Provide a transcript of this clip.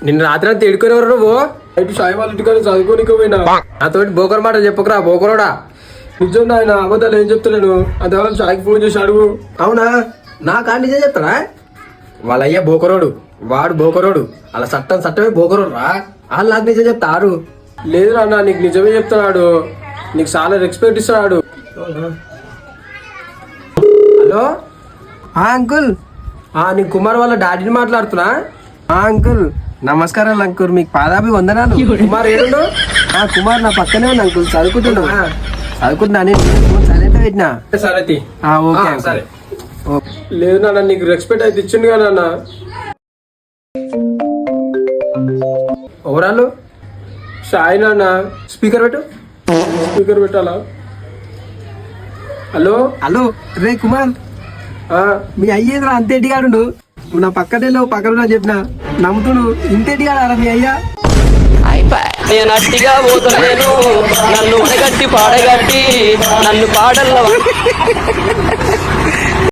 నిన్న రాత్రి అంతా ఎడుకునేవారు నువ్వు ఇటు సాయి వాళ్ళ ఇంటికాడ చదువుకోనికో పోయినా నాతోటి బోకర్ మాట చెప్పకురా బోకరోడా. నిజం నాయన అబద్ధాలు ఏం చెప్తలేను. అదే సాయికి ఫోన్ చేసి అడుగు. అవునా నాకా నిజం చెప్తాడా? వాళ్ళ అయ్యా బోకరోడు, వాడు బోకరోడు. అలా చట్టమే బోకరోడు రా. వాళ్ళు నాకు నిజం చెప్తారు. లేదు అన్న నీకు నిజమే చెప్తున్నాడు. నీకు చాలా రెస్పెక్ట్ ఇస్తున్నాడు. హలో అంకుల్, నీకు కుమార్ వాళ్ళ డాడీని మాట్లాడుతున్నా. అంకుల్ నమస్కారాలు అంకుల్, మీకు పాదాభి వందనాలు. కుమార్ ఏడు? కుమార్ నా పక్కనే ఉంది అంకుల్, చదువుకుంటున్నా. నేను సైలెంట్ పెట్టినా. సరే ఓకే సరే. లేదు నాన్న నీకు రెస్పెక్ట్ అయితే ఇచ్చింది కదా నాన్న. ఓవరాల్ సాయి నాన్న. స్పీకర్ పెట్టాలా? హలో రే కుమార్, మీ అయ్యేదిరా అంతేటిగాడు. నువ్వు నా పక్కనే పక్కన చెప్పిన నమ్ముతుడు. ఇంతేటిగాడారా మీ అయ్యా? నేను అట్టిగా పోతలేను, నన్ను వడగట్టి పాడగట్టి నన్ను పాడల్లో